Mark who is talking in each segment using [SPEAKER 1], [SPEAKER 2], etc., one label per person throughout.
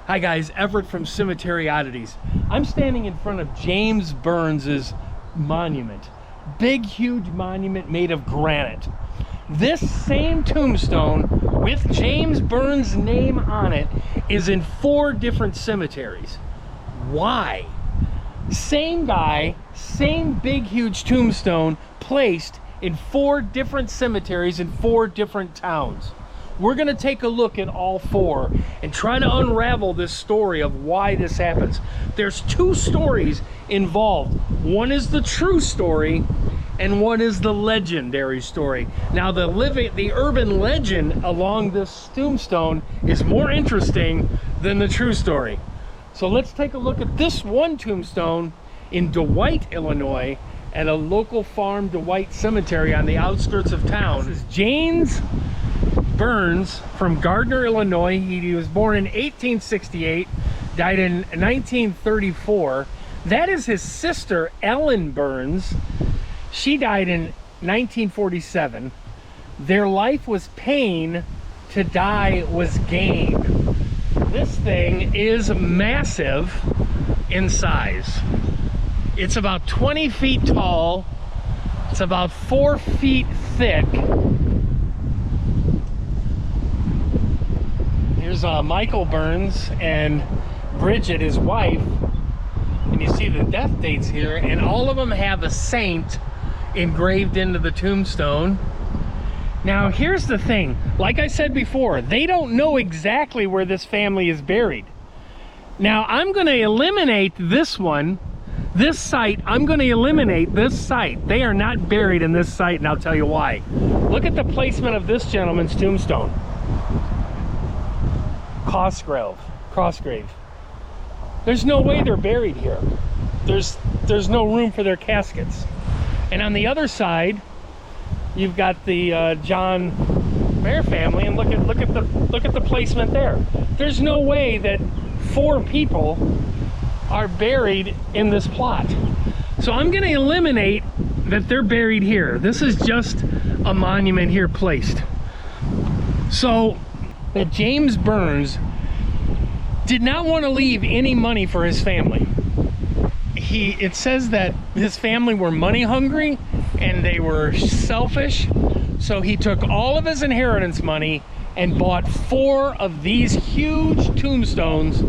[SPEAKER 1] Hi guys, Everett from Cemetery Oddities. I'm standing in front of James Burns's monument. Big, huge monument made of granite. This same tombstone with James Burns' name on it is in 4 different cemeteries. Why? Same guy, same big, huge tombstone placed in 4 different cemeteries in 4 different towns. We're gonna take a look at all 4 and try to unravel this story of why this happens. There's 2 stories involved. One is the true story and one is the legendary story. Now the urban legend along this tombstone is more interesting than the true story. So let's take a look at this one tombstone in Dwight, Illinois, at a local farm, Dwight Cemetery on the outskirts of town. This is James Burns from Gardner, Illinois. He was born in 1868, died in 1934. That is his sister, Ellen Burns. She died in 1947. Their life was pain, to die was gain. This thing is massive in size. It's about 20 feet tall. It's about 4 feet thick. Here's Michael Burns and Bridget, his wife, and you see the death dates here, and all of them have a saint engraved into the tombstone. Now here's the thing, like I said before, they don't know exactly where this family is buried. Now I'm going to eliminate this one, this site. I'm going to eliminate this site. They are not buried in this site, and I'll tell you why. Look at the placement of this gentleman's tombstone. Crossgrave. There's no way they're buried here. There's no room for their caskets. And on the other side, you've got the John Mayer family, and look at the placement there. There's no way that 4 people are buried in this plot. So I'm going to eliminate that they're buried here. This is just a monument here placed. So that James Burns did not want to leave any money for his family. It says that his family were money hungry and they were selfish, so he took all of his inheritance money and bought 4 of these huge tombstones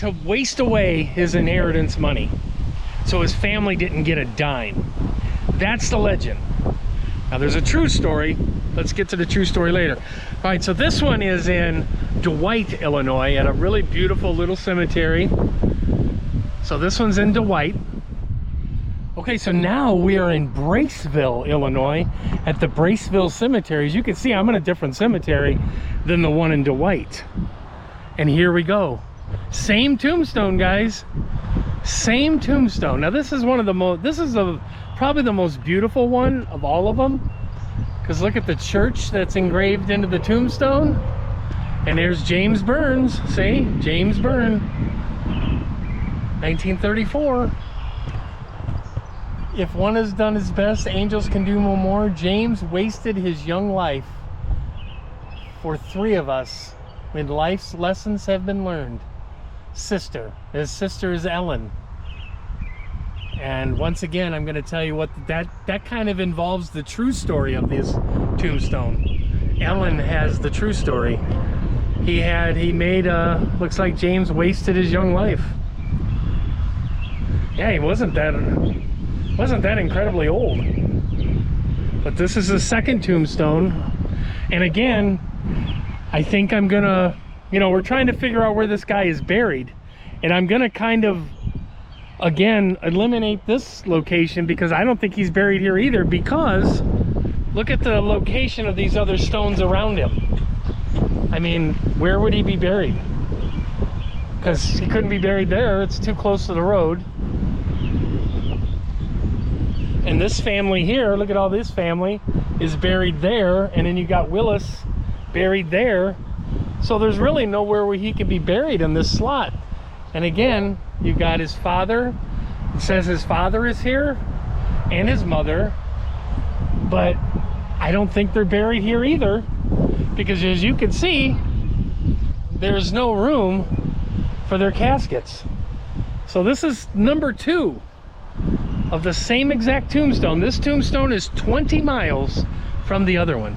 [SPEAKER 1] to waste away his inheritance money, so his family didn't get a dime. That's the legend. Now there's a true story. Let's get to the true story later. All right, so this one is in Dwight, Illinois, at a really beautiful little cemetery. So this one's in Dwight. Okay, so now we are in Braceville, Illinois, at the Braceville Cemetery. As you can see, I'm in a different cemetery than the one in Dwight. And here we go. Same tombstone, guys. Same tombstone. Now this is one of the most, probably the most beautiful one of all of them. Because look at the church that's engraved into the tombstone. And there's James Burns. See? James Burns. 1934. If one has done his best, angels can do no more. James wasted his young life for 3 of us when life's lessons have been learned. His sister is Ellen. And once again, I'm going to tell you what that kind of involves the true story of this tombstone. Ellen has the true story. Looks like James wasted his young life. Yeah, he wasn't that incredibly old. But this is the second tombstone. And again, I think I'm gonna, we're trying to figure out where this guy is buried. And I'm gonna kind of, again, eliminate this location because I don't think he's buried here either, because look at the location of these other stones around him. I mean, where would he be buried? Because he couldn't be buried there. It's too close to the road. And this family here, look at all this family, is buried there. And then you got Willis buried there. So there's really nowhere where he can be buried in this slot. And again, you got his father. It says his father is here and his mother. But I don't think they're buried here either, because as you can see, there's no room for their caskets. So this is number 2 of the same exact tombstone. This tombstone is 20 miles from the other one.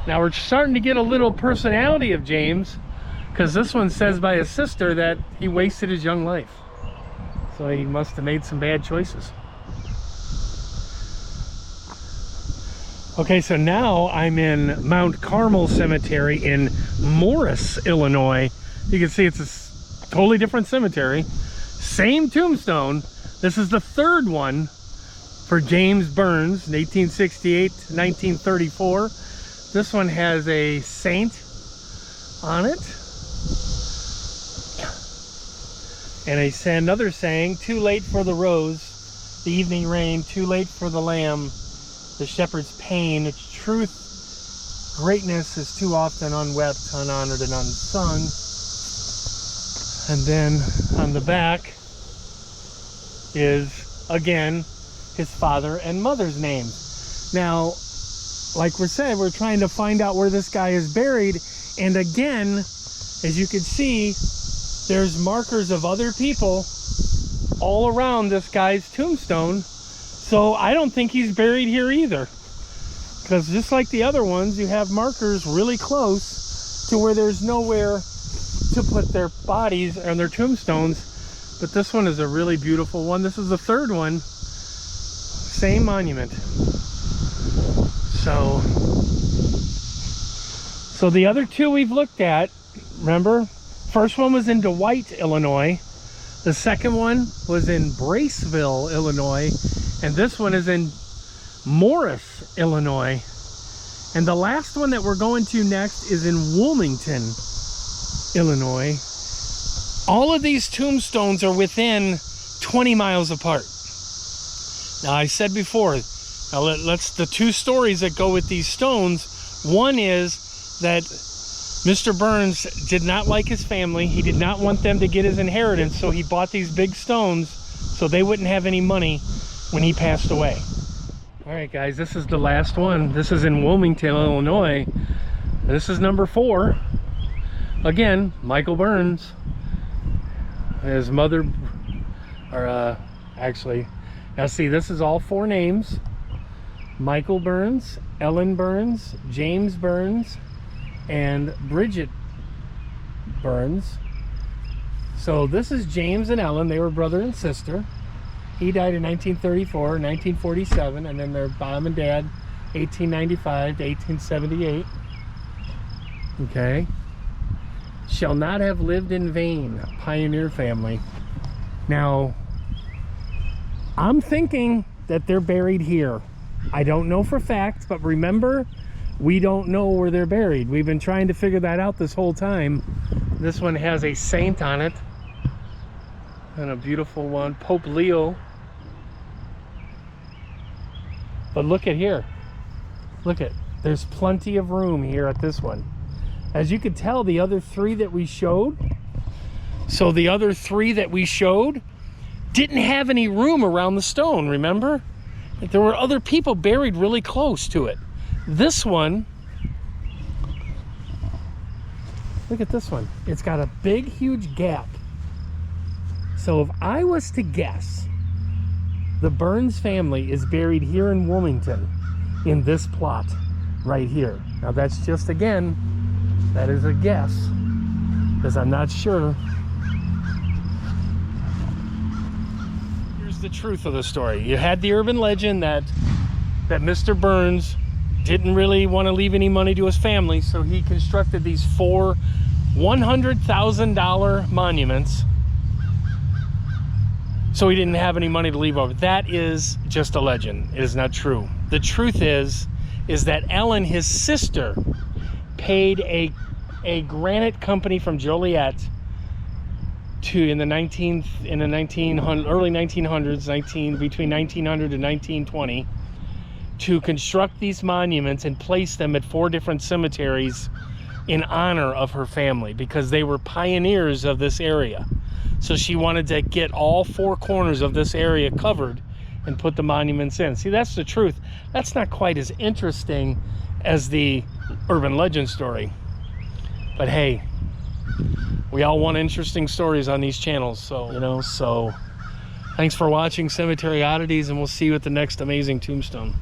[SPEAKER 1] Now we're starting to get a little personality of James, because this one says by his sister that he wasted his young life. So he must have made some bad choices. Okay, so now I'm in Mount Carmel Cemetery in Morris, Illinois. You can see it's a totally different cemetery. Same tombstone. This is the 3rd one for James Burns, 1868 to 1934. This one has a saint on it. And another saying, too late for the rose, the evening rain, too late for the lamb, the shepherd's pain, its truth, greatness is too often unwept, unhonored, and unsung. And then on the back is, again, his father and mother's names. Now, like we said, we're trying to find out where this guy is buried. And again, as you can see, there's markers of other people all around this guy's tombstone. So I don't think he's buried here either, because just like the other ones, you have markers really close to where there's nowhere to put their bodies and their tombstones. But this one is a really beautiful one. This is the 3rd one, same monument. So the other 2 we've looked at, remember, first one was in DeWitt, Illinois. The second one was in Braceville, Illinois. And this one is in Morris, Illinois. And the last one that we're going to next is in Wilmington, Illinois. All of these tombstones are within 20 miles apart. Now, I said before, now let's the 2 stories that go with these stones. One is that Mr. Burns did not like his family. He did not want them to get his inheritance, so he bought these big stones so they wouldn't have any money when he passed away. All right, guys, this is the last one. This is in Wilmington, Illinois. This is number 4. Again, Michael Burns. His mother, or actually, now see, this is all 4 names. Michael Burns, Ellen Burns, James Burns, and Bridget Burns. So this is James and Ellen. They were brother and sister. He died in 1934, 1947, and then their mom and dad, 1895 to 1878. Okay. Shall not have lived in vain, pioneer family. Now, I'm thinking that they're buried here. I don't know for fact, but remember, we don't know where they're buried. We've been trying to figure that out this whole time. This one has a saint on it, and a beautiful one, Pope Leo. But look at here. Look at, there's plenty of room here at this one. As you could tell, the other 3 that we showed, so the other 3 that we showed didn't have any room around the stone, remember? There were other people buried really close to it. This one, look at this one. It's got a big, huge gap. So if I was to guess, the Burns family is buried here in Wilmington, in this plot right here. Now that's just, again, that is a guess, because I'm not sure. Here's the truth of the story. You had the urban legend that Mr. Burns didn't really want to leave any money to his family, so he constructed these 4 $100,000 monuments, so he didn't have any money to leave over. That is just a legend. It is not true. The truth is that Ellen, his sister, paid a granite company from Joliet early 1900s, between 1900 and 1920, to construct these monuments and place them at 4 different cemeteries in honor of her family, because they were pioneers of this area. So she wanted to get all 4 corners of this area covered and put the monuments in. See, that's the truth. That's not quite as interesting as the urban legend story. But hey, we all want interesting stories on these channels. So, you know, so thanks for watching Cemetery Oddities, and we'll see you at the next amazing tombstone.